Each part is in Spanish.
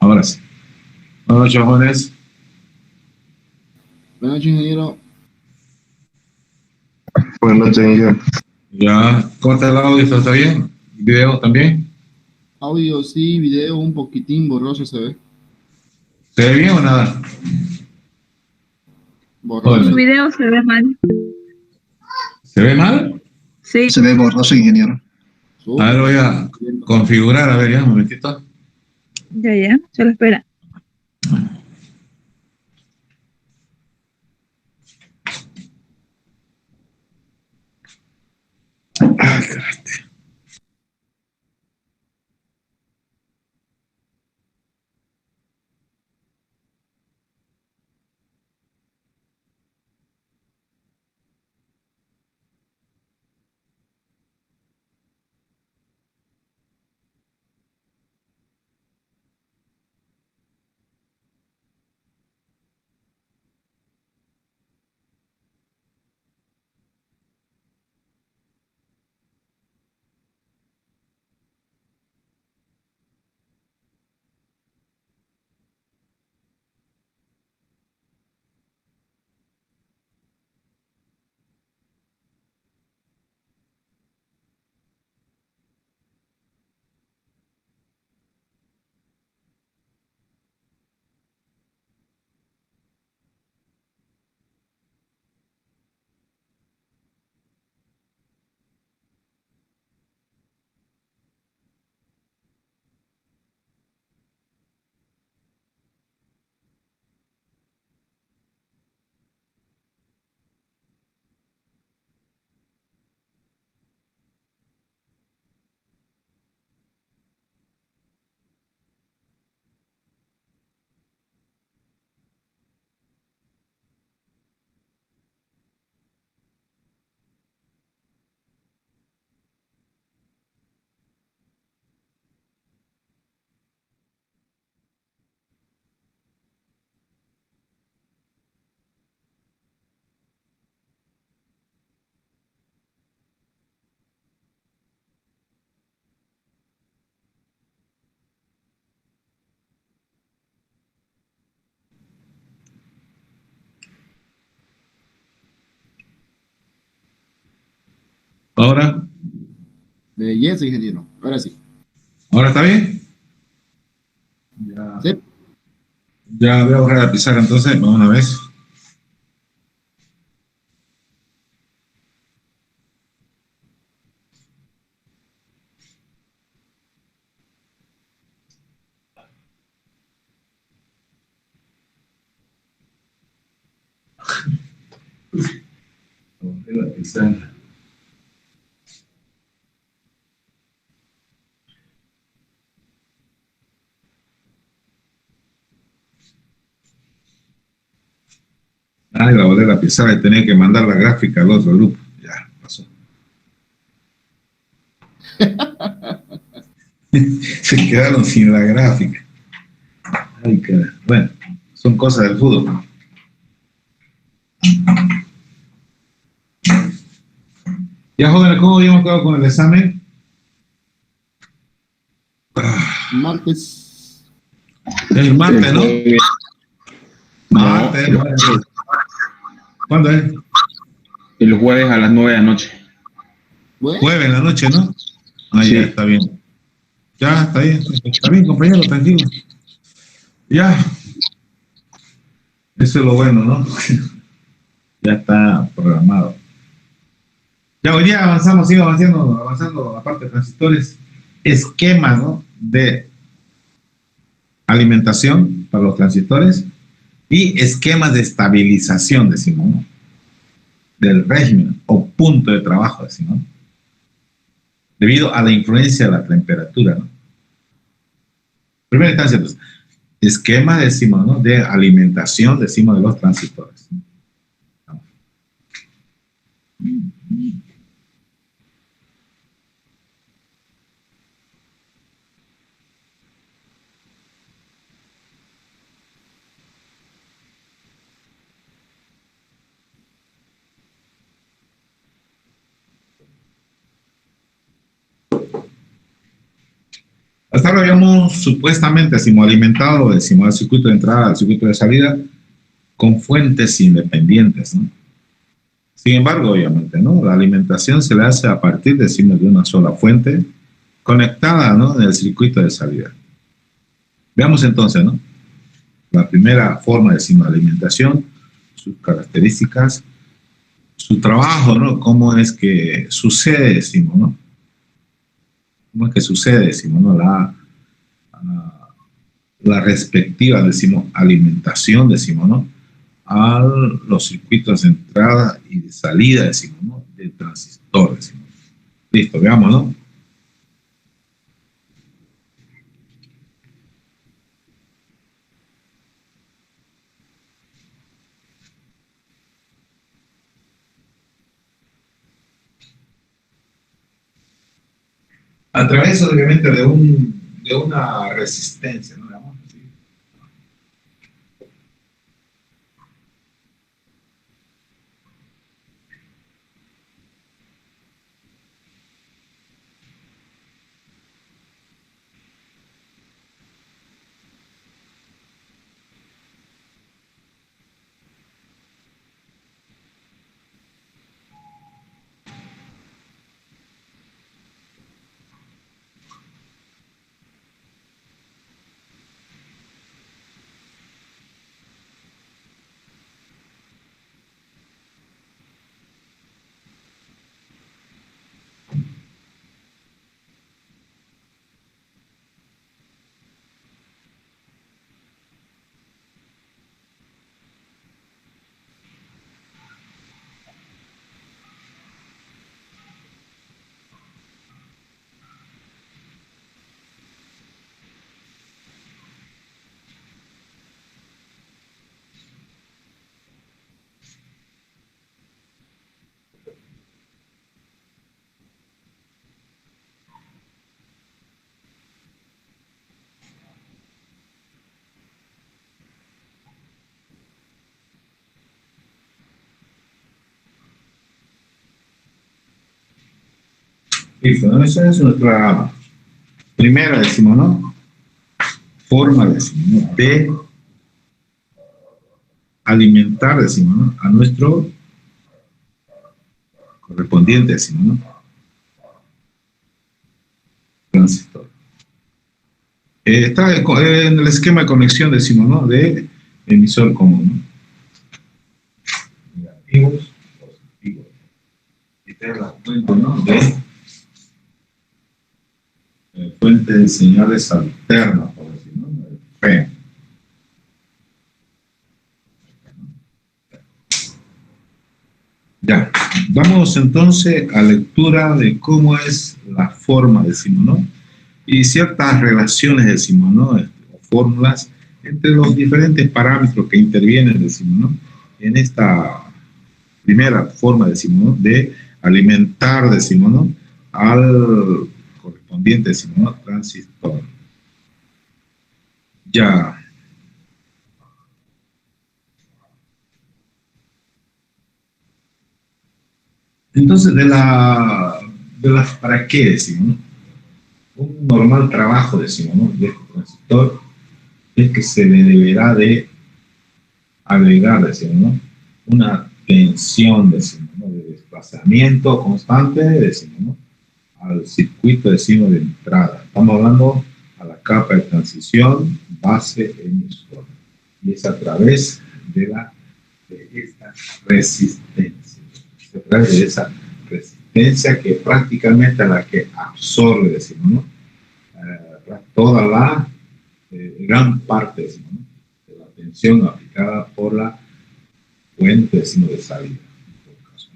Ahora sí. Buenas noches, jóvenes. Buenas noches, ingeniero. Buenas noches, ingeniero. Ya, ¿cómo está el audio? ¿Está bien? ¿Video también? Audio sí, video un poquitín borroso se ve. ¿Se ve bien o nada? Borroso. Tu Jóvenes. video se ve mal. ¿Se ve mal? Sí, Se ve borroso, ingeniero. A ver, voy a configurar, a ver, ya, un momentito. ya, solo espera. Ay, caray. Ahora, Belleza, ingeniero. Ahora sí. ¿ahora está bien? Ya, Sí. ya voy a borrar la pizarra entonces, vamos una vez. Borré la pizarra. Ay, la volé la pizarra y tenía que mandar la gráfica al otro grupo. Ya, pasó. Se quedaron sin la gráfica. Ay, cara. Bueno, son cosas del fútbol. Ya, jóvenes, ¿cómo habíamos quedado con el examen? Martes. El martes, ¿no? Martes. No, ¿Cuándo es? el jueves a las 9 de la noche. Bueno, Jueves en la noche, ¿no? Ah, Sí. ya, está bien. Ya, está bien. Está bien, compañero, tranquilo. Ya. Eso es lo bueno, ¿no? Ya está programado. Ya, hoy día avanzamos, sigue avanzando la parte de transistores. Esquema, ¿no? De alimentación para los transistores y esquemas de estabilización, decimos, ¿no? Del régimen o punto de trabajo, decimos, ¿no? Debido a la influencia de la temperatura, ¿no? Primera instancia, pues, esquema, decimos, ¿no? De alimentación, decimos, de los transistores. Hasta ahora habíamos supuestamente, decimos, alimentado, decimos, el circuito de entrada, el circuito de salida, con fuentes independientes, ¿no? Sin embargo, obviamente, ¿no? La alimentación se le hace a partir, decimos, de una sola fuente conectada, ¿no? En el circuito de salida. Veamos entonces, ¿no? La primera forma, decimos, de alimentación, sus características, su trabajo, ¿no? Cómo es que sucede, decimos, ¿no? Cómo es que sucede, decimos, ¿no? La respectiva, decimos, alimentación, decimos, ¿no? A los circuitos de entrada y de salida, decimos, ¿no? Del transistor, decimos. Listo, veamos, ¿no? A través, obviamente, de una resistencia, ¿no? Digamos así. Listo, ¿no? Esa es nuestra primera, decimos, ¿no? Forma, decimos, ¿no? De alimentar, decimos, ¿no? A nuestro correspondiente, decimos, ¿no? Transistor. Está en el esquema de conexión, decimos, ¿no? De emisor común, ¿no? Negativos, positivos. Y esta es la fuente, ¿no? De fuente de señales alternas, por decirlo, ¿no? El P. Ya, vamos entonces a lectura de cómo es la forma, decimos, ¿no? Y ciertas relaciones, decimos, ¿no? O fórmulas entre los diferentes parámetros que intervienen, decimos, ¿no? En esta primera forma, decimos, ¿no? De alimentar, decimos, ¿no? Al correspondiente, decimos, ¿no? Transistor. Ya. Entonces, ¿para qué decimos, no? Un normal trabajo, decimos, ¿no? De este transistor es que se le deberá de agregar, decimos, ¿no? Una tensión, decimos, ¿no? De desplazamiento constante, decimos, ¿no? Al circuito, decimos, de entrada. Estamos hablando a la capa de transición, base, emisor. Y es a través de esta resistencia. A través de esa resistencia que prácticamente es la que absorbe, decimos, ¿no? Toda la gran parte, decimos, ¿no? De la tensión aplicada por la fuente, decimos, de salida. En todo caso,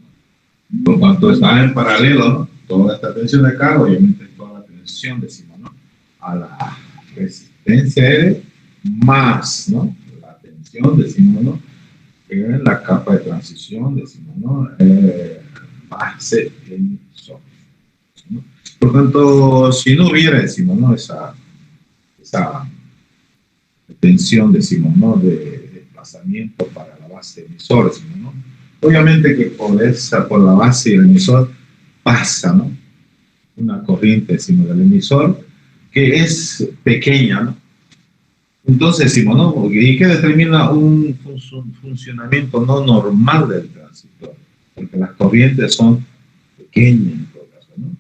¿no? Por cuanto está en paralelo, ¿no? Toda esta tensión de acá, obviamente toda la tensión, decimos, ¿no? A la resistencia L más, ¿no? La tensión, decimos, ¿no? En la capa de transición, decimos, ¿no? Base emisor, ¿no? Por tanto, si no hubiera, decimos, ¿no? Esa tensión, decimos, ¿no? De desplazamiento para la base emisor, decimos, ¿no? Obviamente que por la base del emisor pasa, ¿no? Una corriente, decimos, del emisor que es pequeña, ¿no? Entonces decimos, ¿no? ¿Y qué determina un funcionamiento no normal del transistor? Porque las corrientes son pequeñas en todo caso, ¿no?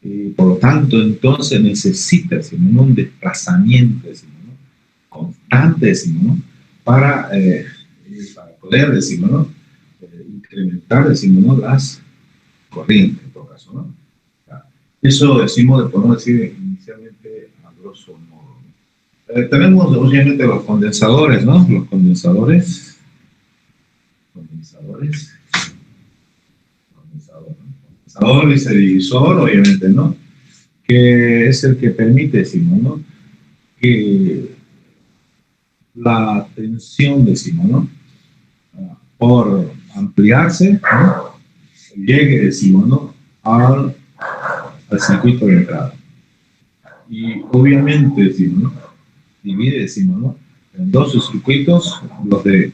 Y por lo tanto, entonces necesita, decimos, ¿no? Un desplazamiento, decimos, ¿no? Constante, decimos, ¿no? Para poder, decimos, ¿no? Incrementar, decimos, ¿no? Las corrientes, en todo caso, ¿no? Eso decimos, podemos decir inicialmente a grosso modo. Tenemos obviamente los condensadores, ¿no? Los condensador y ese divisor, obviamente, ¿no? Que es el que permite, decimos, ¿no? Que la tensión, decimos, ¿no? Por ampliarse, ¿no? Llegue, decimos, ¿no? Al circuito de entrada. Y obviamente, decimos, ¿no? Divide, decimos, ¿no? En dos circuitos, los de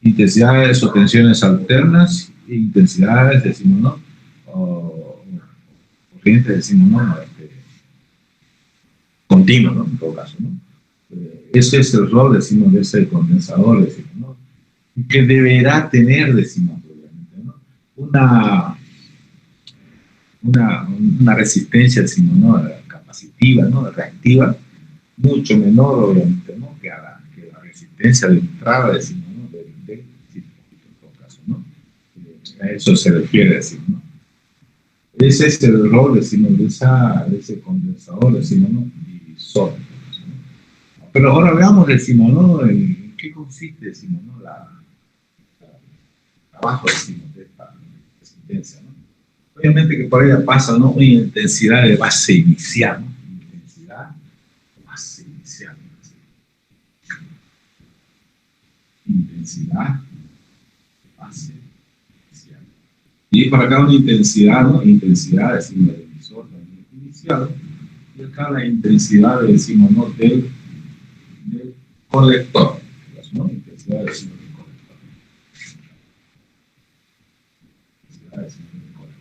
intensidades o tensiones alternas e intensidades, decimos, ¿no? O corrientes, decimos, ¿no? Continuo, ¿no? En todo caso, ¿no? Ese es el rol, decimos, de ese condensador, decimos, ¿no? Que deberá tener, decimos, obviamente, ¿no? Una resistencia, decimos, ¿no? Capacitiva, ¿no? Reactiva, mucho menor, obviamente, ¿no? Que la resistencia de entrada, decimos, ¿no? Del circuito, en todo caso, ¿no? A eso se refiere, decimos, ¿no? Ese es el rol, decimos, de ese condensador, decimos, ¿no? Divisor. ¿No? Pero ahora veamos, decimos, ¿no? En qué consiste, decimos, ¿no? El trabajo, decimos, de esta resistencia, ¿no? Obviamente que por ella pasa, ¿no? Una intensidad de base inicial, ¿no? Intensidad de base inicial. Intensidad de base inicial. Y para acá una intensidad, ¿no? Intensidad, decimos, del emisor también inicial. Y acá la intensidad, decimos, ¿no? Del colector. ¿No? Intensidad, decimos, del colector. Intensidad, decimos, del colector.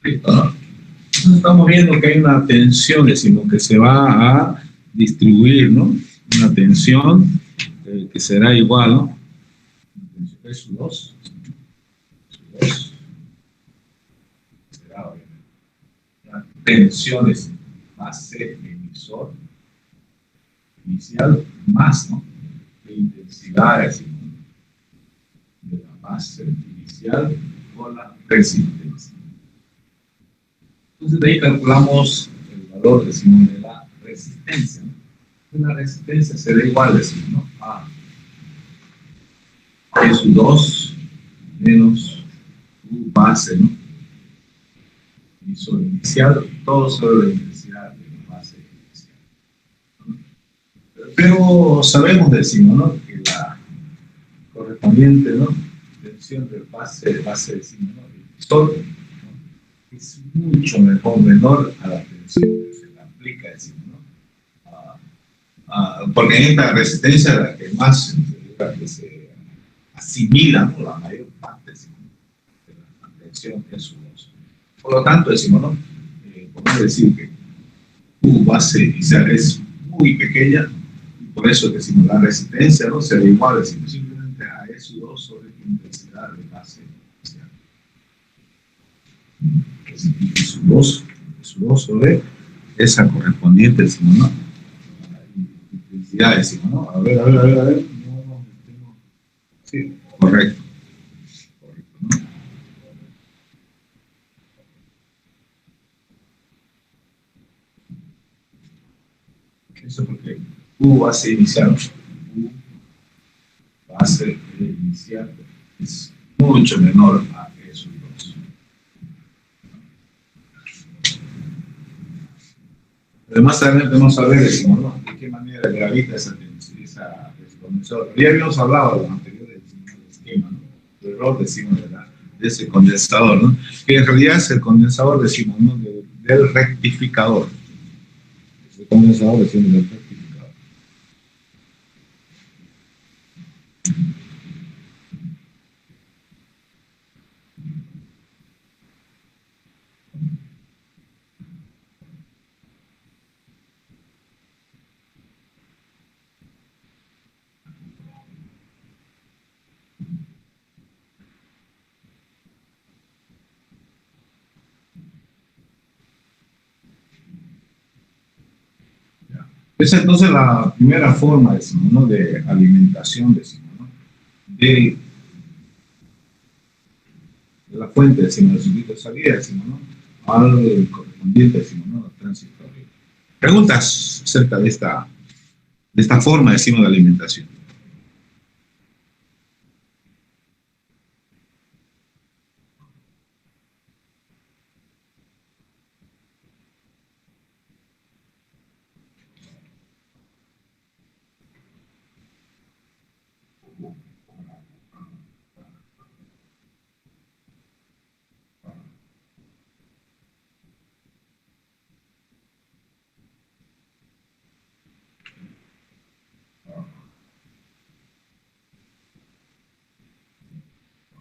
Listo. Entonces estamos viendo que hay una tensión, decimos, que se va a distribuir, ¿no? Una tensión que será igual, ¿no? S2 será obviamente una tensión es base emisor inicial más, ¿no? La intensidad, decimos, de la base inicial con la resistencia. Entonces de ahí calculamos el valor, decimos, de la resistencia, ¿no? La resistencia será igual, decimos, ¿no? A S2 menos U base, ¿no? Emisor inicial, todo sobre la intensidad de la base inicial, ¿no? Pero sabemos, decimos, ¿no? Que la correspondiente, ¿no? Tensión de base, decimos, ¿no? El emisor, ¿no? Es mucho menor a la tensión que se le aplica, decimos, ¿no? Porque en esta resistencia la que más se asimila, ¿no? La mayor parte, decimos, de la tensión es su uso. Por lo tanto, decimos, ¿no? Podemos decir que U base inicial es muy pequeña, y por eso decimos la resistencia, ¿no? Será igual, decimos, simplemente a S2 sobre la intensidad de base inicial. S2 sobre esa correspondiente, decimos, ¿no? Intensidad, decimos, ¿no? A ver. No, sí, correcto, ¿no? Eso porque U base inicial, U base inicial es mucho menor a S2. Además, también tenemos que saber, decimos, ¿no? De qué manera gravita ese condensador. Ya habíamos hablado de lo anterior del esquema, ¿no? El rol, decimos, de ese condensador, ¿no? Que en realidad es el condensador, decimos, ¿no? Del rectificador. El condensador, decimos, del rectificador. Esa es entonces la primera forma, decimos, ¿no? De alimentación, decimos, ¿no? De la fuente, decimos, del circuito de salida, decimos, ¿no? Al correspondiente, decimos, ¿no? Transitorio. Preguntas acerca de esta forma, decimos, de alimentación.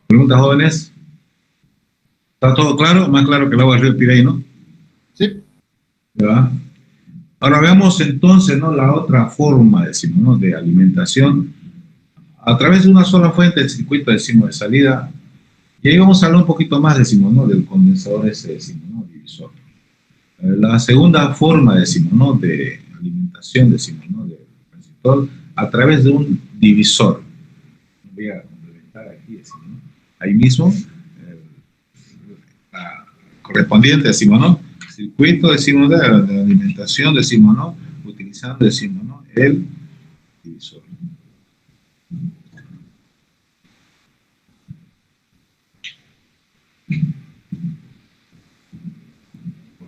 Preguntas, jóvenes. ¿Está todo claro? Más claro que el agua del río Pirey, ¿no? Sí. ¿Verdad? Ahora veamos entonces, ¿no? La otra forma, decimos, ¿no? De alimentación a través de una sola fuente, el circuito, decimos, de salida. Y ahí vamos a hablar un poquito más, decimos, ¿no? Del condensador ese, decimos, ¿no? Divisor. La segunda forma, decimos, ¿no? De alimentación, decimos, ¿no? Del transistor a través de un divisor. Voy a complementar aquí, decimos, ¿no? Ahí mismo, la correspondiente, decimos, ¿no? Circuito, decimos, de alimentación, decimos, ¿no? Utilizando, decimos, ¿no? El divisor.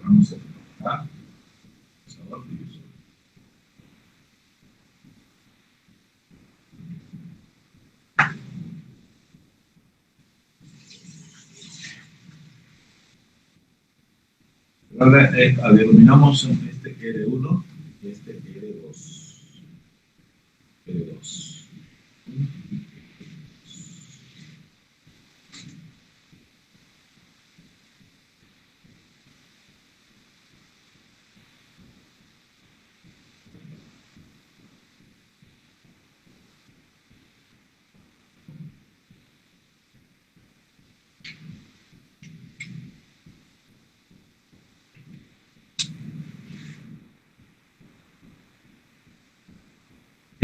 Vamos a trabajar. Ahora denominamos este R1 y este R2. R2.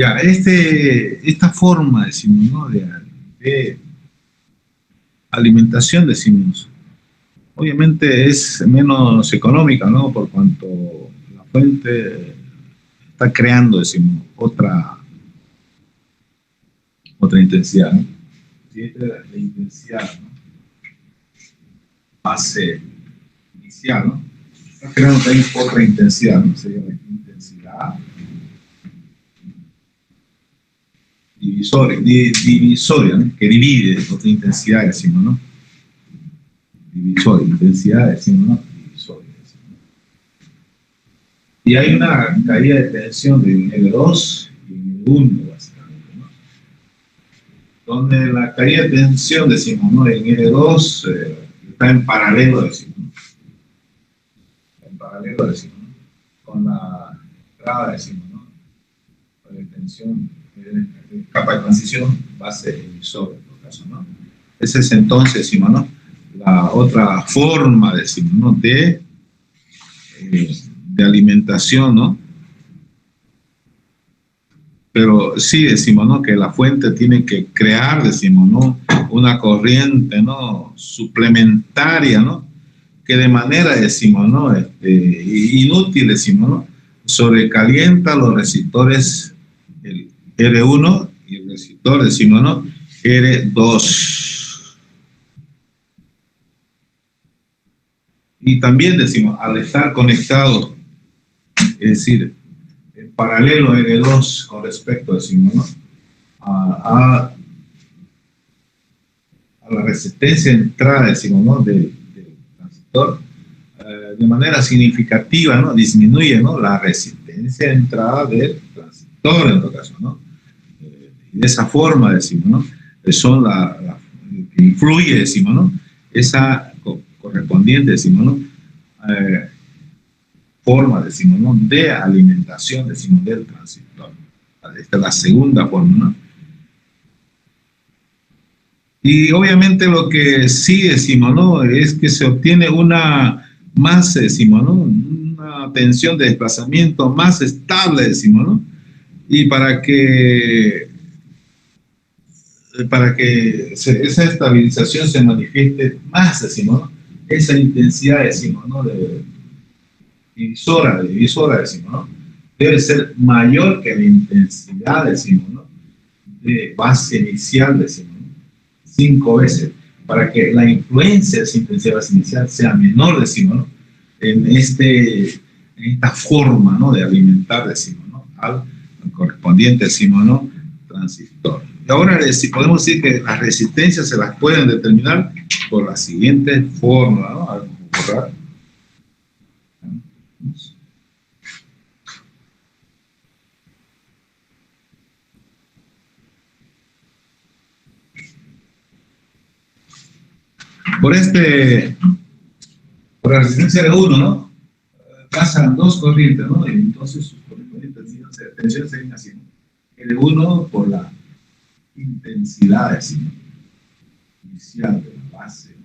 Ya, esta forma, decimos, ¿no? De alimentación, decimos, obviamente es menos económica, ¿no? Por cuanto la fuente está creando, decimos, otra intensidad, ¿no? Si esta es la intensidad, ¿no? Base inicial, ¿no? Está creando también otra intensidad, ¿no? Sería la intensidad divisoria, ¿no? Que divide otra intensidad, decimos, ¿no? Divisoria, intensidad, decimos, ¿no? Divisoria, decimos, ¿no? Y hay una caída de tensión de L2 y L1, básicamente, ¿no? Donde la caída de tensión, decimos, ¿no? En L2 está en paralelo, decimos, ¿no? En paralelo, decimos, ¿no? Con la entrada, decimos, ¿no? Con la tensión, capa de transición, base emisor, en todo caso, ¿no? Esa es entonces, decimos, ¿no? La otra forma, decimos, ¿no? De alimentación, ¿no? Pero sí decimos, ¿no? Que la fuente tiene que crear, decimos, ¿no? Una corriente, ¿no? Suplementaria, ¿no? Que de manera, decimos, ¿no? Inútil, decimos, ¿no? Sobrecalienta los resistores, el R1 y el resistor, decimos, ¿no? R2. Y también decimos, al estar conectado, es decir, en paralelo R2 con respecto, decimos, ¿no? a la resistencia de entrada, decimos, ¿no? Del transistor, de manera significativa, ¿no? Disminuye, ¿no? La resistencia de entrada del transistor, en todo caso, ¿no? Y de esa forma, decimos, ¿no? Son que influye, decimos, ¿no? Esa correspondiente, decimos, ¿no? Forma, decimos, ¿no? De alimentación, decimos, del transistor. Esta es la segunda forma, ¿no? Y obviamente lo que sí decimos, ¿no? Es que se obtiene una masa, decimos, ¿no? Una una tensión de desplazamiento más estable, decimos, ¿no? Y para que esa estabilización se manifieste más, decimos, ¿no? Esa intensidad, decimos, ¿no? Divisora, decimos, ¿no? Debe ser mayor que la intensidad, decimos, ¿no? De base inicial, decimos, ¿no? 5 veces, para que la influencia de esa intensidad de base inicial sea menor, decimos, ¿no? En esta forma, ¿no? De alimentar, decimos, ¿no? Al correspondiente, decimos, ¿no? Transistor. Y ahora podemos decir que las resistencias se las pueden determinar por la siguiente fórmula, ¿no? A ver, borrar. Por la resistencia de 1, ¿no? Pasan 2 corrientes, ¿no? Y entonces sus correspondientes tensiones serían así, ¿no? L1 por la intensidad, decimos, inicial de la base,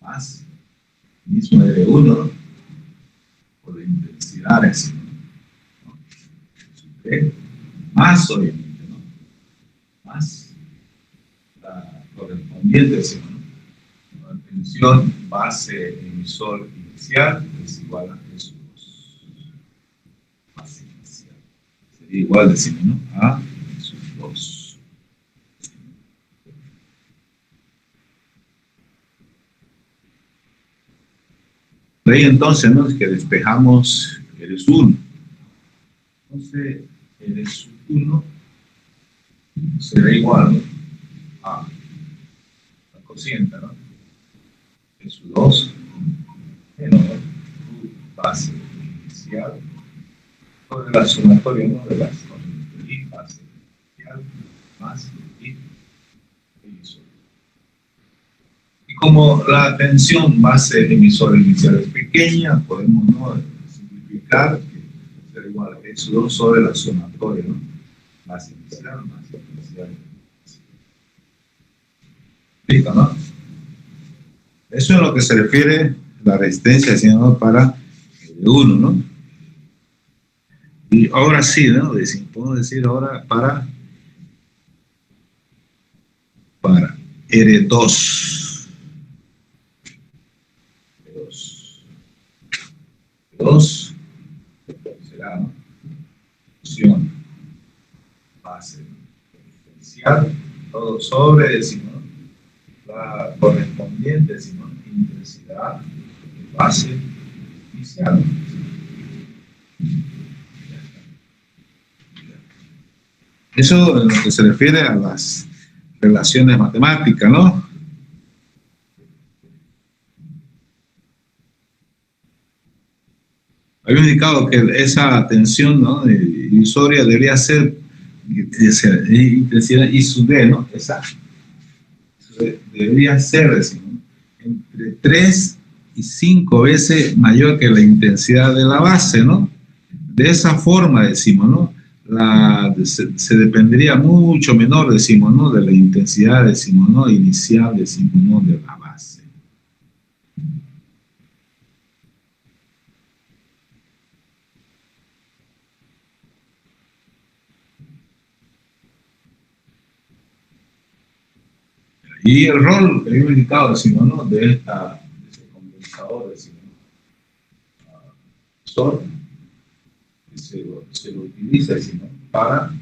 más mismo L1, ¿no? Por la intensidad, decimos, ¿no? Más obviamente, ¿no? Más la correspondiente, decimos, ¿no? La tensión base emisor inicial es igual a S2. Base inicial. Sería igual, decimos, ¿no? A S2. De ahí entonces, ¿no? Es que despejamos el S1. Entonces, el S1 será igual, ¿no? A la cociente, ¿no? S2 menor base inicial sobre la sumatoria, ¿no? De las corrientes y base inicial más y emisor. Y como la tensión base emisor inicial es pequeña, podemos, ¿no? Simplificar que será igual a S2 sobre la sumatoria, ¿no? Base inicial más inicial. ¿Listo, no? Eso es lo que se refiere a la resistencia, ¿no? Para L1, ¿no? Y ahora sí, ¿no? Podemos decir ahora para R2. R2 será, ¿no? Función base diferencial, todo sobre, decimos, ¿no? La correspondiente, decimos, intensidad de base inicial. Eso en lo que se refiere a las relaciones matemáticas, ¿no? Había indicado que esa tensión, ¿no? Divisoria debería ser intensidad I sub D, ¿no? Esa debería ser, decimos, entre 3 y 5 veces mayor que la intensidad de la base, ¿no? De esa forma, decimos, ¿no? Se dependería mucho menor, decimos, ¿no? De la intensidad, decimos, ¿no? Inicial, decimos, ¿no? De la base. Y el rol que había indicado, decimos, ¿no? De ese condensador, decimos, ¿no? Se lo utiliza, decimos, para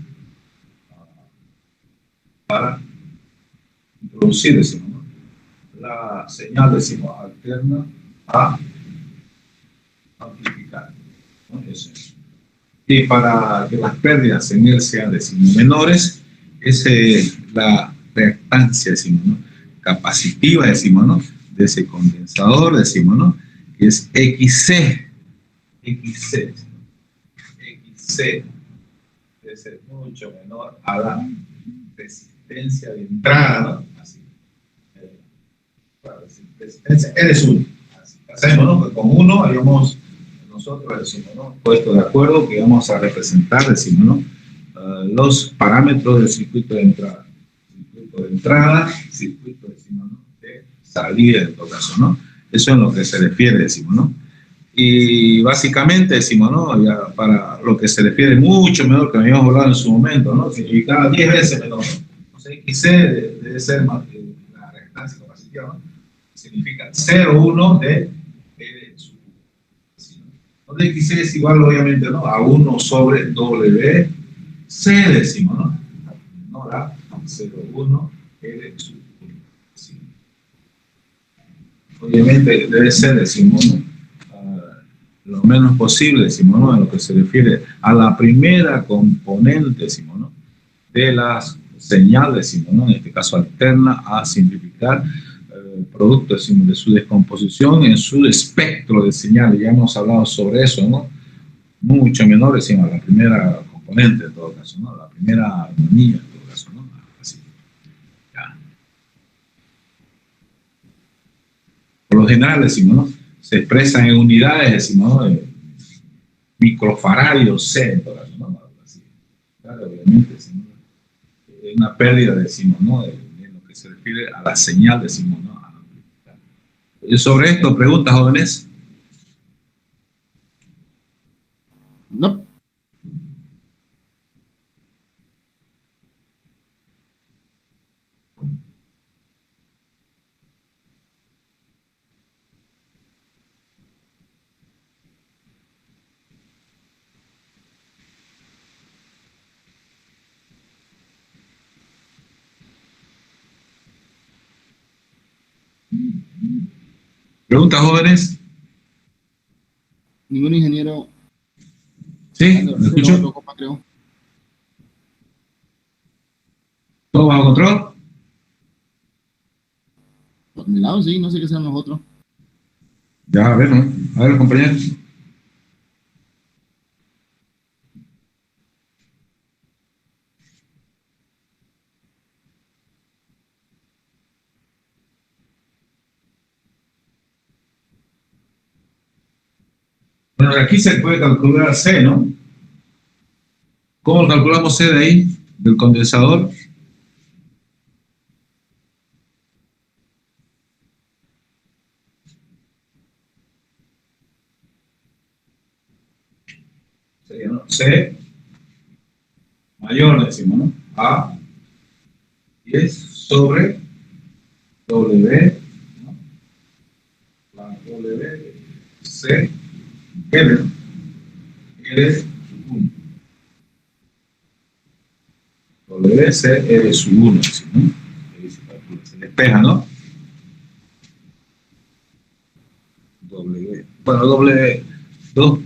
introducir, decimos, ¿no? La señal, decimos, alterna a amplificar, ¿no? Eso es. Y para que las pérdidas en él sean, decimos, menores, la reactancia, decimos, ¿no? Capacitiva, decimos, ¿no? De ese condensador, decimos, ¿no? Que es XC, debe ser mucho menor a la resistencia de entrada, ¿no? Así. La resistencia R1. Así. Hacemos, ¿no? Pues con 1 habíamos nosotros, decimos, ¿no? Puesto de acuerdo que vamos a representar, decimos, ¿no? Los parámetros del circuito de entrada. Circuito, decimos, ¿no? De salida, en todo caso, ¿no? Eso es lo que se refiere, decimos, ¿no? Y básicamente decimos, ¿no? Ya para lo que se refiere mucho menor que habíamos hablado en su momento, ¿no? Significa 10 veces menor. Entonces, XC debe ser más, la reactancia capacitiva, ¿no? Significa 0,1 de L sub 1. ¿Sí? Donde XC es igual, obviamente, ¿no? A 1 sobre W C decimos, ¿no? No da 0,1 L sub 1. ¿Sí? Obviamente debe ser, decimos, ¿no? Lo menos posible, decimos, ¿no? En lo que se refiere a la primera componente, decimos, ¿no? De las señales, decimos, ¿no? En este caso alterna a simplificar producto, decimos, de su descomposición en su espectro de señales. Ya hemos hablado sobre eso, ¿no? Mucho menor, decimos, la primera componente en todo caso, ¿no? La primera armonía en todo caso, ¿no? Así. Ya. Por lo general, decimos, ¿no? Se expresan en unidades, decimos, ¿no? Microfaradios C, en todo caso, ¿no? Así. Claro, obviamente, decimos, es una pérdida, decimos, ¿no? En lo que se refiere a la señal, decimos, ¿no? Sobre esto, preguntas, jóvenes. No. Preguntas, jóvenes. Ningún ingeniero. ¿Sí? ¿Me escucho? Copa, creo. ¿Todo bajo control? Por mi lado, sí, no sé qué sean los otros. Ya, a ver, ¿no? A ver, compañeros. Bueno, aquí se puede calcular C, ¿no? ¿Cómo calculamos C de ahí, del condensador? Sería, ¿no? C mayor, decimos, ¿no? A 10 sobre W, ¿no? La W, C, L, ¿no? L, 1. W, C, L, 1, decimos, ¿no? Se despeja, ¿no? W, bueno, W, 2,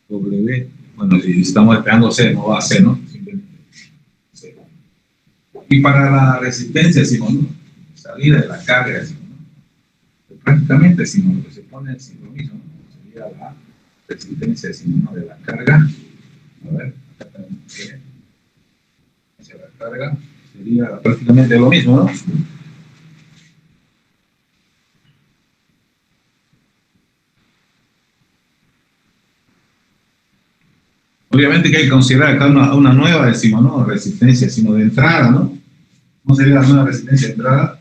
W, bueno, si estamos despejando C, no va a C, ¿no? Simplemente C. Y para la resistencia, decimos, ¿no? Salida de la carga, decimos, ¿no? Prácticamente, decimos, lo que se pone es lo mismo, ¿no? Sería la resistencia, decimos, ¿no? De la carga. A ver, acá tenemos que hacia la carga, sería prácticamente lo mismo, ¿no? Obviamente que hay que considerar acá una nueva, decimos, ¿no? Resistencia, decimos, de entrada, ¿no? ¿Cómo sería la nueva resistencia de entrada?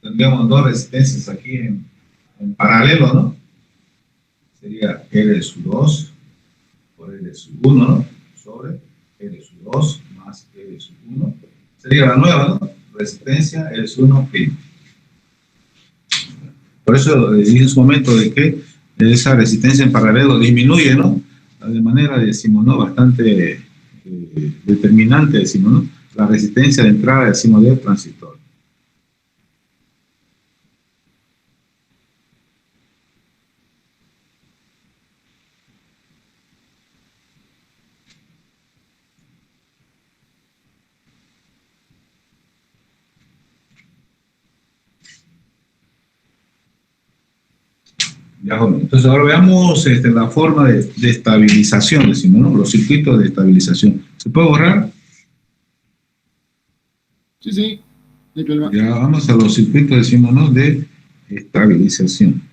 Tendríamos dos resistencias aquí en paralelo, ¿no? Sería L sub 2 por L sub 1, ¿no? Sobre L sub 2 más L sub 1. Sería la nueva, ¿no? Resistencia L sub 1 primo. Por eso dije en su momento de que esa resistencia en paralelo disminuye, ¿no? De manera, decimos, ¿no? Bastante determinante, decimos, ¿no? La resistencia de entrada, decimos, del transistor. Ya, entonces ahora veamos la forma de estabilización, decimos, ¿no? Los circuitos de estabilización. ¿Se puede borrar? Sí, sí. No hay problema. Ya vamos a los circuitos, decimos, ¿no? De estabilización.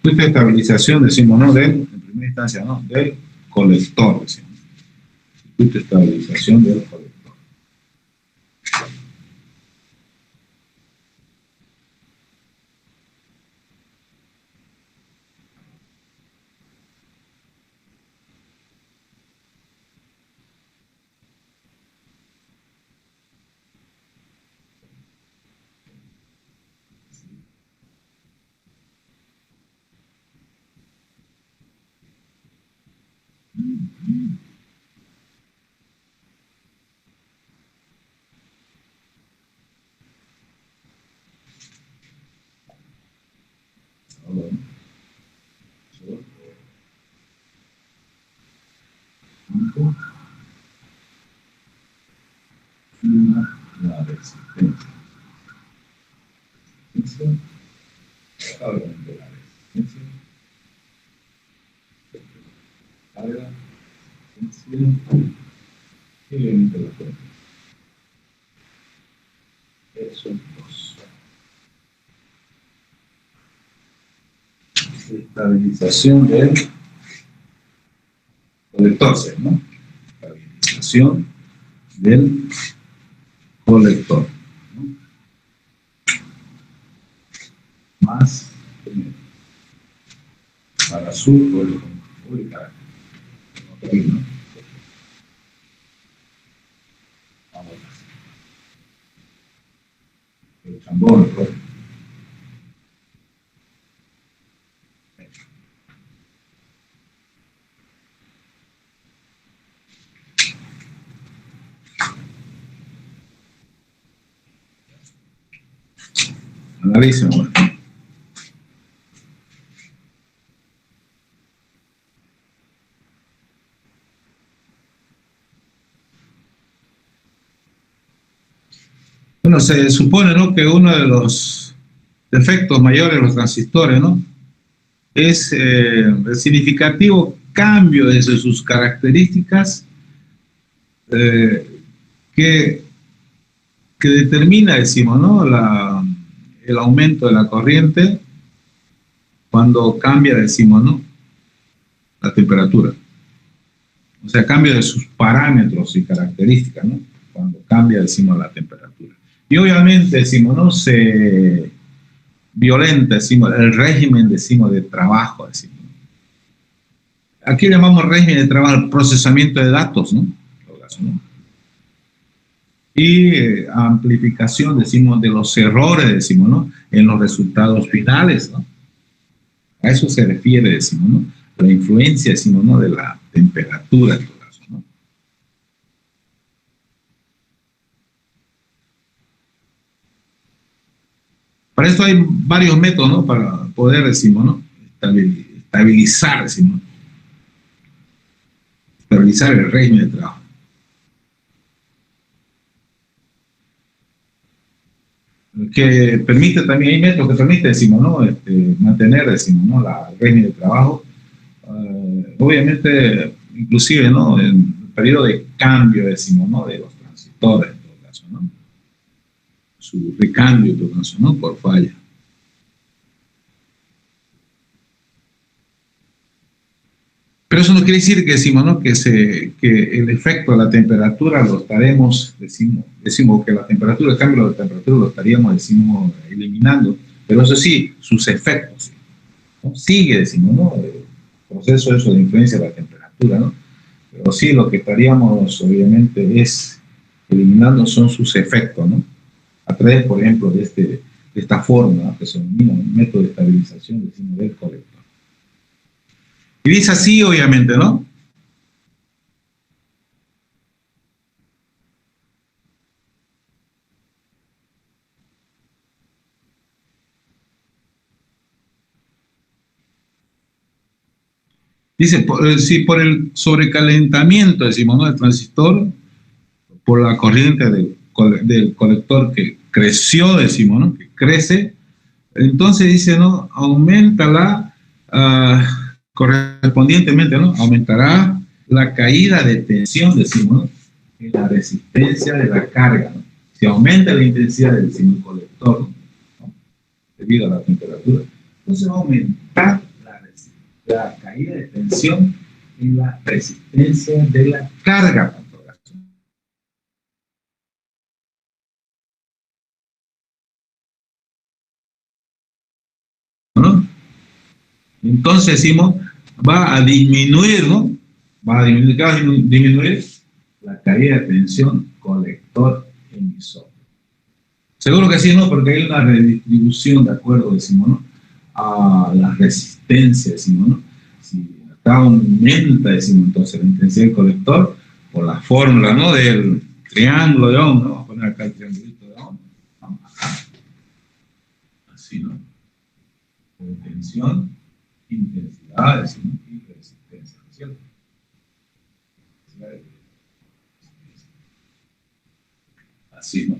circuito de estabilización, decimos, ¿no? En primera instancia, ¿no? Del colector, decimos. Circuito de estabilización del colector. La resistencia. Obviamente la resistencia. Carga, resistencia. Y obviamente la fuerza. Eso es 2. Estabilización del colector, ¿no? Estabilización del colector, ¿no? Más para su ubicar. ¿No? Vamos a hacer. El tambor, ¿no? Analicen, bueno. Bueno, se supone, ¿no?, que uno de los defectos mayores de los transistores, ¿no?, es el significativo cambio de sus características que determina, decimos, ¿no?, el aumento de la corriente cuando cambia, decimos, ¿no?, la temperatura. O sea, cambio de sus parámetros y características, ¿no?, cuando cambia, decimos, la temperatura. Y obviamente, decimos, ¿no?, se violenta, decimos, el régimen, decimos, de trabajo, decimos. Aquí llamamos régimen de trabajo el procesamiento de datos, ¿no? Y amplificación, decimos, de los errores, decimos, ¿no?, en los resultados finales, ¿no? A eso se refiere, decimos, ¿no?, la influencia, decimos, ¿no?, de la temperatura, en todo caso, ¿no? Para esto hay varios métodos, ¿no?, para poder, decimos, ¿no?, estabilizar, decimos, estabilizar el régimen de trabajo. Que permite también, hay métodos que permiten, decimos, ¿no?, mantener, decimos, ¿no?, el régimen de trabajo. Obviamente, inclusive, ¿no?, en el periodo de cambio, decimos, ¿no?, de los transistores, en todo caso, ¿no?, su recambio, en todo caso, ¿no?, por falla. Pero eso no quiere decir que, decimos, ¿no?, que el efecto de la temperatura lo estaremos, decimos que la temperatura, el cambio de temperatura lo estaríamos, decimos, eliminando, pero eso sí, sus efectos, ¿no?, sigue, decimos, ¿no?, el proceso eso de influencia de la temperatura, ¿no?, pero sí lo que estaríamos, obviamente, es eliminando son sus efectos, ¿no?, a través, por ejemplo, de esta fórmula, ¿no?, que se denomina un método de estabilización, decimos, del colector. Y dice así, obviamente, ¿no? Dice, si por el sobrecalentamiento, decimos, ¿no?, del transistor, por la corriente del colector que creció, decimos, ¿no?, que crece, entonces dice, ¿no?, aumenta correspondientemente, ¿no?, aumentará la caída de tensión, decimos, ¿no?, en la resistencia de la carga, ¿no? Si aumenta la intensidad del colector, ¿no?, debido a la temperatura, entonces va a aumentar la caída de tensión y la resistencia de la carga pantográfica. ¿No? Entonces decimos, va a disminuir, ¿no? Va a disminuir, ¿qué va a disminuir? La caída de tensión colector-emisor. Seguro que sí, ¿no? Porque hay una redistribución, de acuerdo, decimos, ¿no? A la resistencia, decimos, ¿no? Si acá aumenta, decimos, entonces la intensidad del colector, por la fórmula, ¿no? Del triángulo de Ohm, ¿no? Vamos a poner acá el triangulito de Ohm. Vamos acá. Así, ¿no? Tensión, intensidad, decimos, y resistencia, ¿no es cierto? Así, ¿no?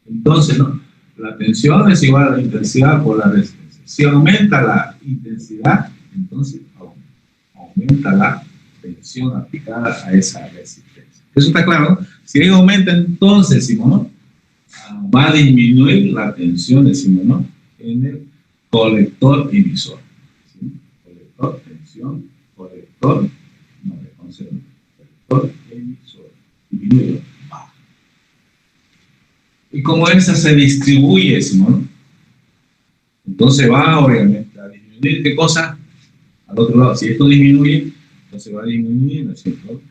Entonces, ¿no? La tensión es igual a la intensidad por la resistencia. Si aumenta la intensidad, entonces aumenta la tensión aplicada a esa resistencia. ¿Eso está claro? Si ahí aumenta, entonces, decimos, ¿no? Va a disminuir la tensión, decimos, ¿no? En el colector emisor. ¿Sí? Colector, tensión, colector, no, colector emisor. Disminuye. Y como esa se distribuye, decimos, ¿no? Entonces va, obviamente, a disminuir, ¿qué cosa? Al otro lado, si esto disminuye, entonces va a disminuir, ¿no es cierto?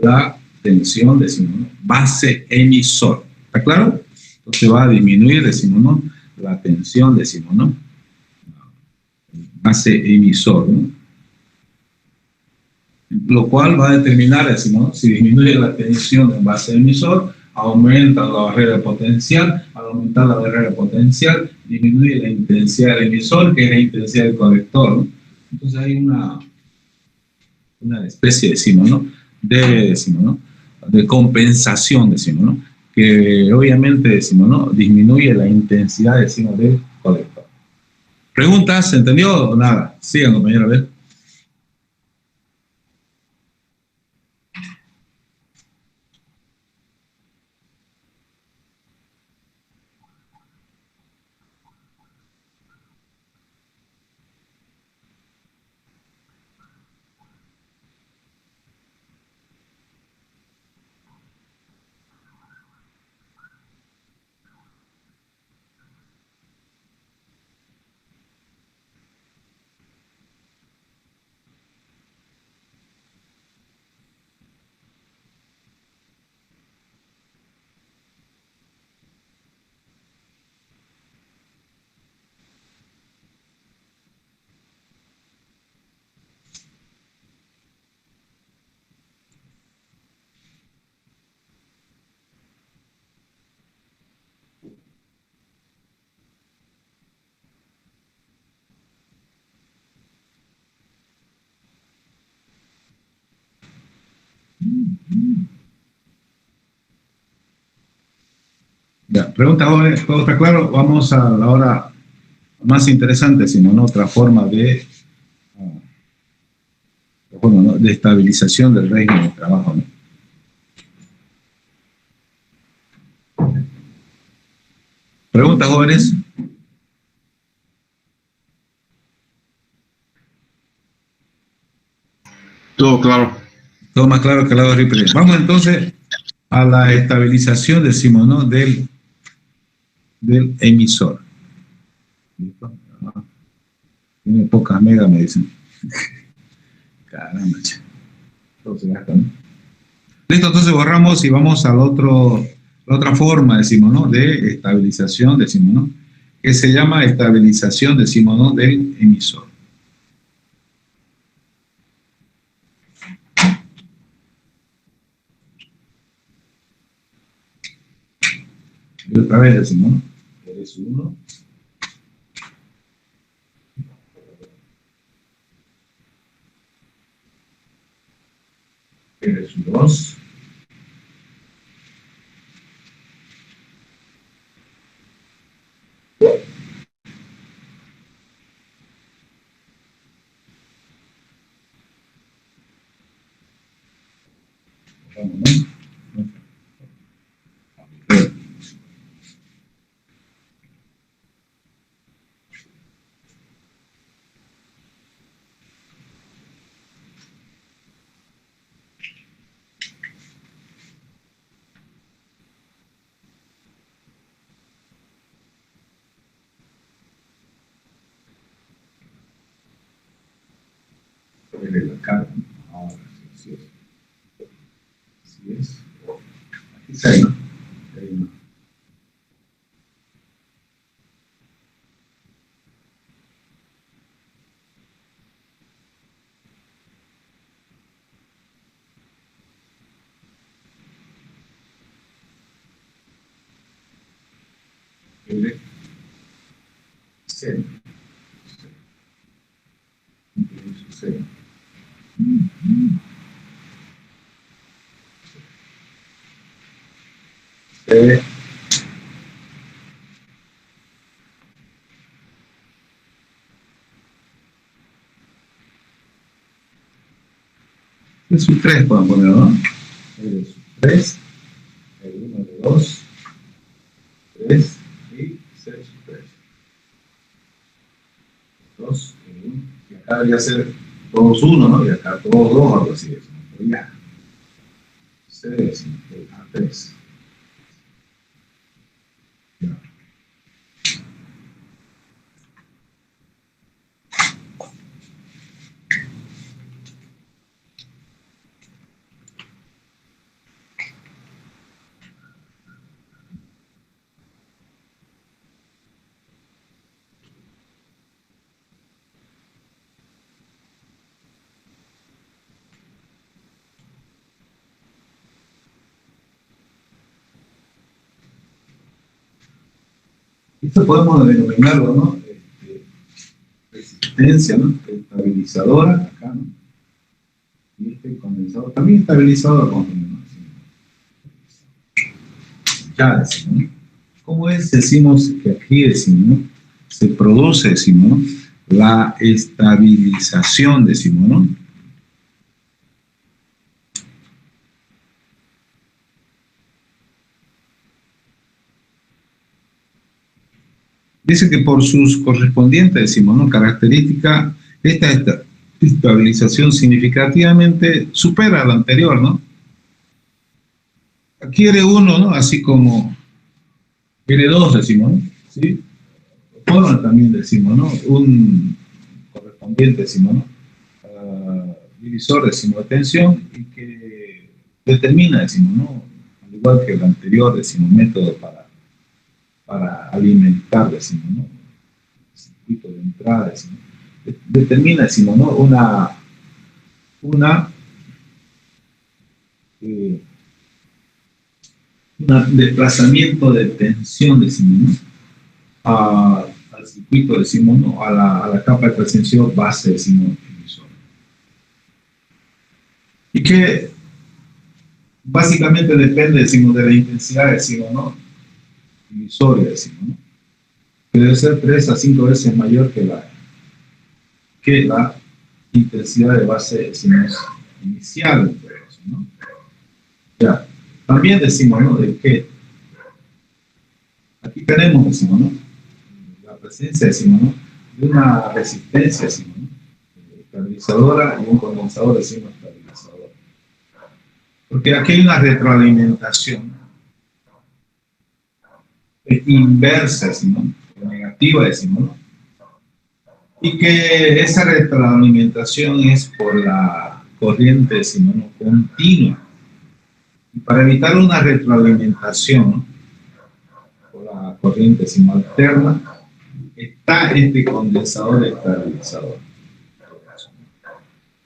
La tensión, decimos, ¿no? Base emisor. ¿Está claro? Entonces va a disminuir, decimos, ¿no? La tensión, decimos, ¿no? Base emisor, ¿no? Lo cual va a determinar, decimos, ¿no? Si disminuye la tensión en base emisor, aumenta la barrera potencial. Al aumentar la barrera potencial, disminuye la intensidad del emisor, que es la intensidad del colector, ¿no? Entonces hay una especie, decimos, ¿no? Decimos, ¿no? De compensación, decimos, ¿no? Que obviamente, decimos, ¿no? Disminuye la intensidad, decimos, del colector. ¿Preguntas? ¿Se entendió o nada? Sigan, compañero, a ver. Ya, pregunta, jóvenes, ¿todo está claro? Vamos a la hora más interesante, sino ¿no? Otra forma bueno, ¿no? De estabilización del régimen de trabajo, ¿no? ¿Preguntas, jóvenes? Todo claro. Todo más claro que el lado de Ripley. Vamos entonces a la estabilización, decimos, ¿no? Del emisor. ¿Listo? Tiene pocas megas, me dicen. Caramba, che. Todo se gasta, ¿no? Listo, entonces borramos y vamos al otro, la otra forma, decimos, ¿no? De estabilización, decimos, ¿no? Que se llama estabilización, decimos, ¿no? Del emisor. Y otra vez decimos, ¿no? Eres uno. Eres dos. Vamos, ¿no? sobre la carga. Ahora, sí es. Así es. Aquí está ahí, ¿no? Ahí, ¿no? L, C. C. C. Es un 3, pueden ponerlo, ¿no? Es un 3, el 1 de 2, 3 y 6, 3. 2, el 1. Y acá debería ser todos 1, ¿no? Y acá todos 2, algo así. Pero ya. 6, a 3. Ya. Esto podemos denominarlo, ¿no? Resistencia, ¿no? Estabilizadora, acá, ¿no? Y este condensador también estabilizador, ¿no? Ya decimos, ¿no? ¿Cómo es? Decimos que aquí decimos, ¿no? Se produce, decimos, ¿no? La estabilización, decimos, ¿no? Dice que por sus correspondientes, decimos, ¿no? Características, esta estabilización significativamente supera a la anterior, ¿no? Quiere uno, ¿no? Así como quiere dos, decimos, ¿no? ¿Sí? Forma también decimos, ¿no? Un correspondiente, decimos, ¿no? Divisor, decimos, de tensión y que determina, decimos, ¿no? Al igual que el anterior, decimos, método para alimentar, decimos, ¿no? El circuito de entrada, decimos, determina, decimos, ¿no? Un desplazamiento de tensión, decimos, ¿no? Al circuito, decimos, ¿no? A la capa de transición base, decimos, emisor. Y que básicamente depende, decimos, de la intensidad, decimos, ¿no? Emisoria, decimos, ¿no? Que debe ser 3 a 5 veces mayor que la intensidad de base, decimos, inicial, ¿no? Ya. También decimos, ¿no? De que aquí tenemos, decimos, ¿no? La presencia, decimos, ¿no? De una resistencia, decimos, ¿no? Estabilizadora y un condensador, decimos, estabilizador. Porque aquí hay una retroalimentación inversa, decimos, ¿no? Negativa, decimos, ¿no? Y que esa retroalimentación es por la corriente, decimos, ¿no? Continua. Y para evitar una retroalimentación, ¿no? Por la corriente, decimos, alterna, está este condensador estabilizador.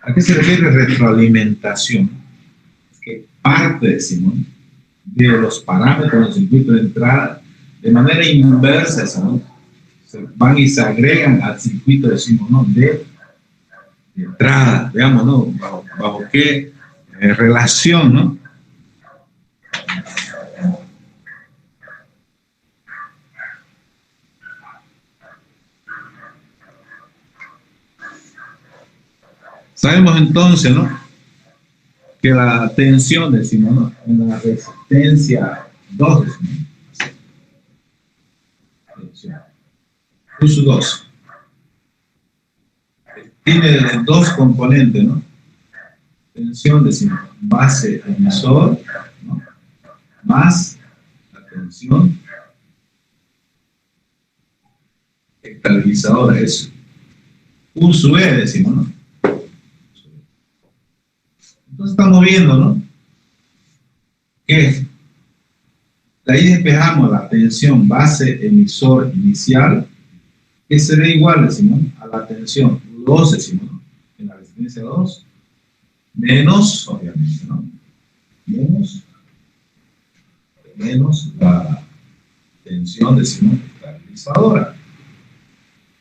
¿A qué se refiere retroalimentación? Que parte, decimos, de los parámetros del circuito de entrada de manera inversa, decimos, se van y se agregan al circuito, decimos, ¿no? de entrada, veamos, ¿no? Bajo qué relación, ¿no? Sabemos entonces, ¿no? Que la tensión, decimos, ¿no? En la resistencia 2, decimos, tensión. Uso 2. Tiene dos componentes, ¿no? Tensión, decimos, base emisor, ¿no? Más la tensión estabilizadora, es U sub E, decimos, ¿no? Entonces estamos viendo, ¿no? Que de ahí despejamos la tensión base emisor inicial, que será igual, decimos, a la tensión 2, decimos, ¿no? En la resistencia 2, menos, obviamente, ¿no? Menos la tensión, decimos, estabilizadora.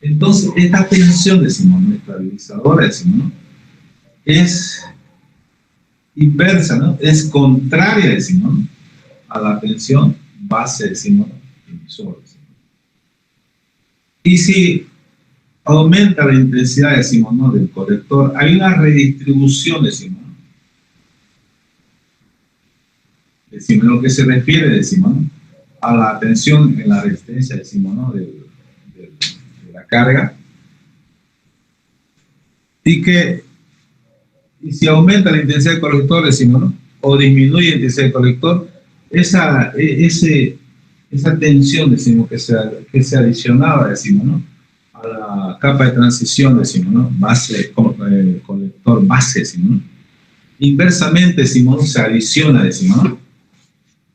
Entonces, esta tensión, decimos, ¿no? Estabilizadora, decimos, ¿no? Es inversa, ¿no? Es contraria, decimos, ¿no? A la tensión base, decimos, emisor. Decimos. Y si aumenta la intensidad, decimos, ¿no? Del colector, hay una redistribución, decimos, ¿no? Decimos, lo que se refiere, decimos, ¿no? A la tensión en la resistencia, decimos, ¿no? De la carga. Y si aumenta la intensidad del colector, decimos, ¿no? O disminuye la intensidad del colector, esa tensión, decimos, que se adicionaba, decimos, ¿no? A la capa de transición, decimos, ¿no? Base, colector base, decimos, ¿no? Inversamente, decimos, ¿no? Se adiciona, decimos, ¿no?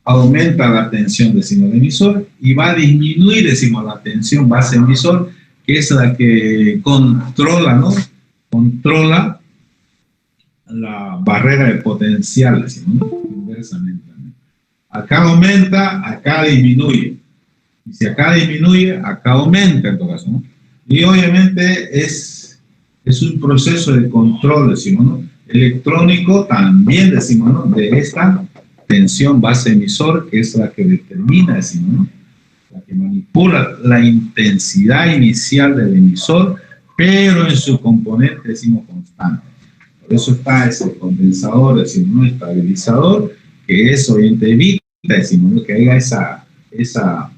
Aumenta la tensión, decimos, del emisor y va a disminuir, decimos, la tensión base emisor, que es la que controla, ¿no? Controla la barrera de potencial, decimos, ¿no? Inversamente. ¿No? Acá aumenta, acá disminuye. Y si acá disminuye, acá aumenta en todo caso, ¿no? Y obviamente es un proceso de control, decimos, ¿no? Electrónico también, decimos, ¿no? De esta tensión base emisor, que es la que determina, decimos, ¿no? La que manipula la intensidad inicial del emisor, pero en su componente, decimos, constante. Por eso está ese condensador, decimos, ¿no? Estabilizador, que es obviamente evita, decimos, ¿no? Que haya esa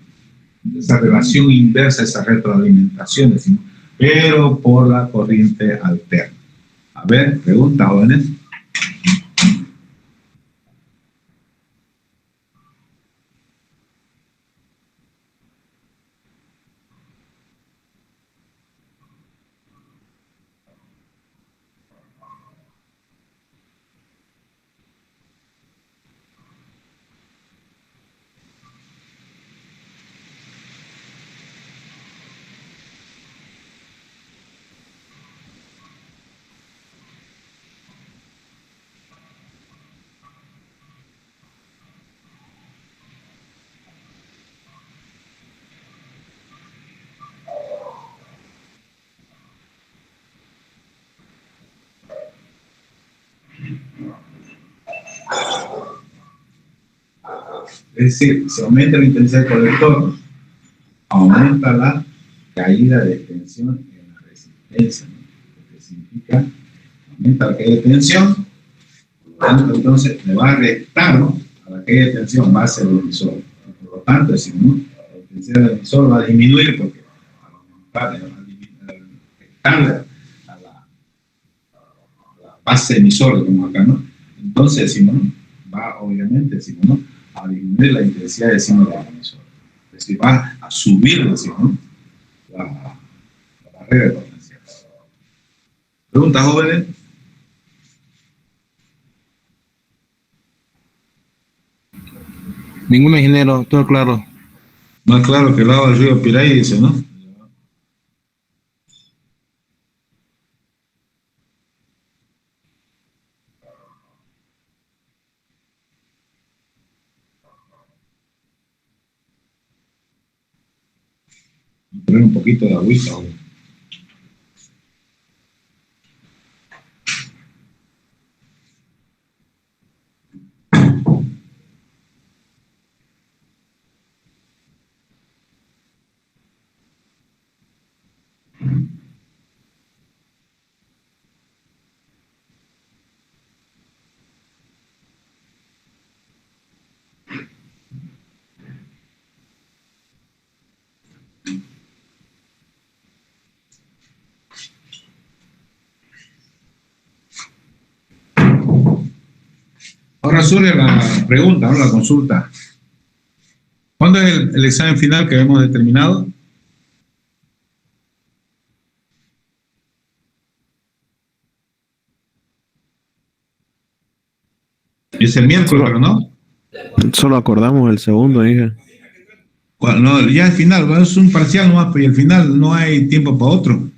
relación inversa, esa retroalimentación, decimos, pero por la corriente alterna. A ver, pregunta, jóvenes. Es decir, si aumenta la intensidad del colector, aumenta la caída de tensión en la resistencia, ¿no? Lo que significa aumenta la caída de tensión, entonces le va a restar, ¿no? A la caída de tensión base del emisor. Por lo tanto, decimos, ¿no? La intensidad del emisor va a disminuir porque va a restar a la base emisor, como acá, ¿no? Entonces, decimos, ¿no? Va, obviamente, decimos, ¿no? A disminuir la intensidad, decimos, del emisor. Es decir, va a subir, decimos, ¿no? La barrera de potencial. ¿Preguntas, jóvenes? Ningún ingeniero, todo claro. Más claro que el agua del río Piraí, dice, ¿no? Poner un poquito de agüita, joven. Ahora surge la pregunta, ¿no? La consulta. ¿Cuándo es el examen final que hemos determinado? Es el miércoles, pero no. Solo acordamos el segundo, dije. Bueno, no, ya al final, bueno, es un parcial nomás, pues, y al final no hay tiempo para otro.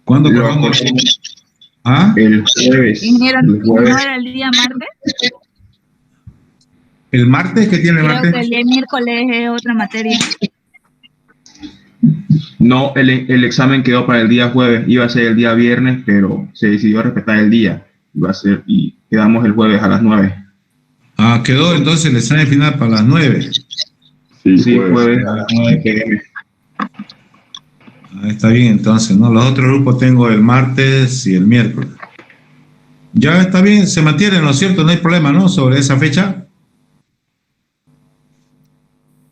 ¿Cuándo Lo acordamos? acordamos ¿Ah? el jueves. Ingeniero, El ¿no jueves. era el día martes? ¿El martes? ¿Qué tiene el Creo martes? que el día miércoles es otra materia. No, el examen quedó para el día jueves. Iba a ser el día viernes, pero se decidió respetar el día. Iba a ser, y quedamos el jueves a las 9. Ah, quedó entonces el examen final para las 9. Sí, jueves a las 9 p.m. Ah, está bien, entonces, ¿no? Los otros grupos tengo el martes y el miércoles. Ya está bien, se mantienen, ¿no es cierto? No hay problema, ¿no? Sobre esa fecha.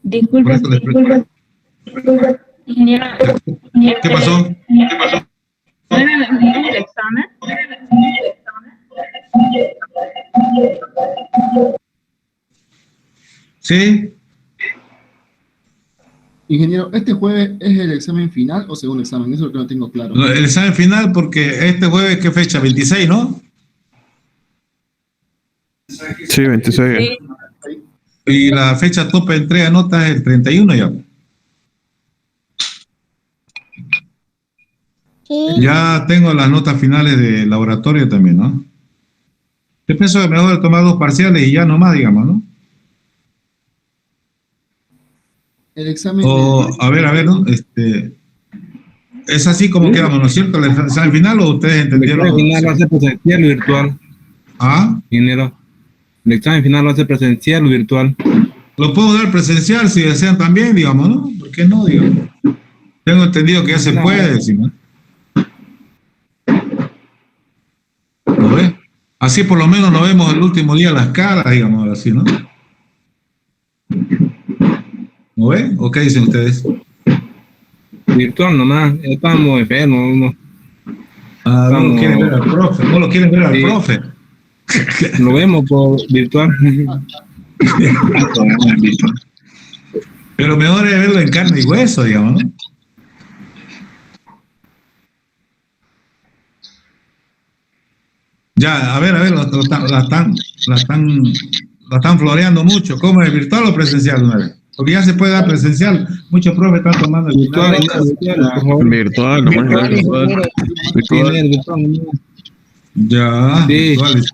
Disculpe, Por eso les pregunto. ingeniero. ¿Qué pasó? ¿No era el examen? Sí, Ingeniero, ¿este jueves es el examen final o segundo examen? Eso es lo que no tengo claro. el examen final porque este jueves, ¿qué fecha? 26, ¿no? Sí, 26. Sí. Y la fecha tope de entrega de notas es el 31 ya. Ya tengo las notas finales de laboratorio también, ¿no? Yo pienso que mejor tomar 2 parciales y ya nomás, digamos, ¿no? El examen. O, a ver, ¿no? Es así como quedamos, ¿no es cierto? ¿El examen final o ustedes El entendieron? examen final va a ser presencial o virtual, ¿Ah? ingeniero. El examen final va a ser presencial o virtual. Lo puedo dar presencial si desean también, digamos, ¿no? ¿Por qué no, digamos? Tengo entendido que ya se puede, decimos. ¿Lo ves? Así por lo menos nos vemos el último día las caras, digamos, así, ¿no? ¿Lo ves? ¿O qué dicen ustedes? Virtual nomás, estamos enfermos. No, Ah, no lo Vamos. quieren ver al profe, no lo quieren ver al Sí. profe. lo vemos por virtual. Pero mejor es verlo en carne y hueso, digamos, ¿no? Ya, a ver, la están floreando mucho. ¿Cómo es, virtual o presencial una vez? Porque ya se puede dar presencial. Muchos profes están tomando el Virtual, virtual. virtual, por favor. Virtual, nomás. Virtual, Virtual. virtual nomás. Ya, Sí. virtuales.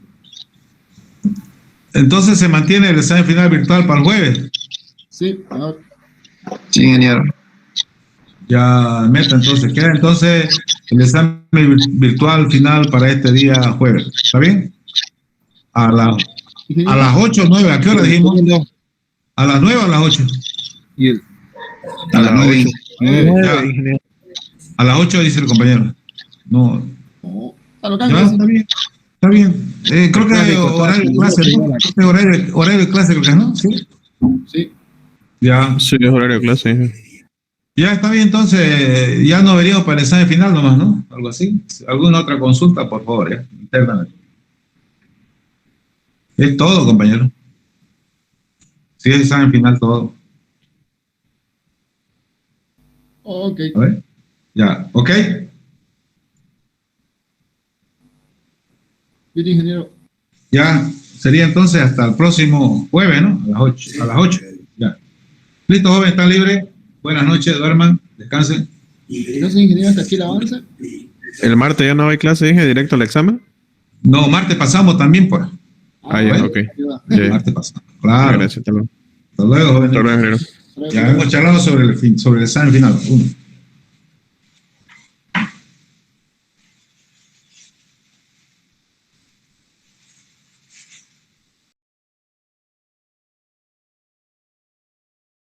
Entonces se mantiene el examen final virtual para el jueves. Sí, a ver. Sí, ingeniero. Ya, meta, entonces, queda entonces el examen virtual final para este día jueves. ¿Está bien? A las 8 o 9, ¿a qué hora dijimos? ¿A las 9 o a las 8? Y el, A las 9. Ya. A las 8 dice el compañero. No, Oh, a lo que ya, está bien. Está bien. Creo que hay horario de clase, ¿no? Creo que horario de clase, creo que, ¿no? Sí. Sí. Ya. Sí, es horario de clase. Ya está bien, entonces ya nos veríamos para el examen final nomás, ¿no? Algo así. ¿Alguna otra consulta, por favor, ya? Internamente. Es todo, compañero. Sí, es examen final todo. Ok. A ver. Ya, ¿ok? Bien, ingeniero. Ya sería entonces hasta el próximo jueves, ¿no? A las 8. A las 8. Ya. Listo, joven, están libres. Buenas noches, duerman, descansen. Entonces, ingeniero, hasta aquí el avance. El martes ya no hay clase, dije, directo al examen. No, martes pasamos también, pues. Ah, ya, bueno. ok. Ahí va. Ya. Martes pasamos. Claro. Gracias, hasta luego. Hasta luego, joven. Hasta luego, ingeniero. Ya hemos charlado sobre el examen final. 1.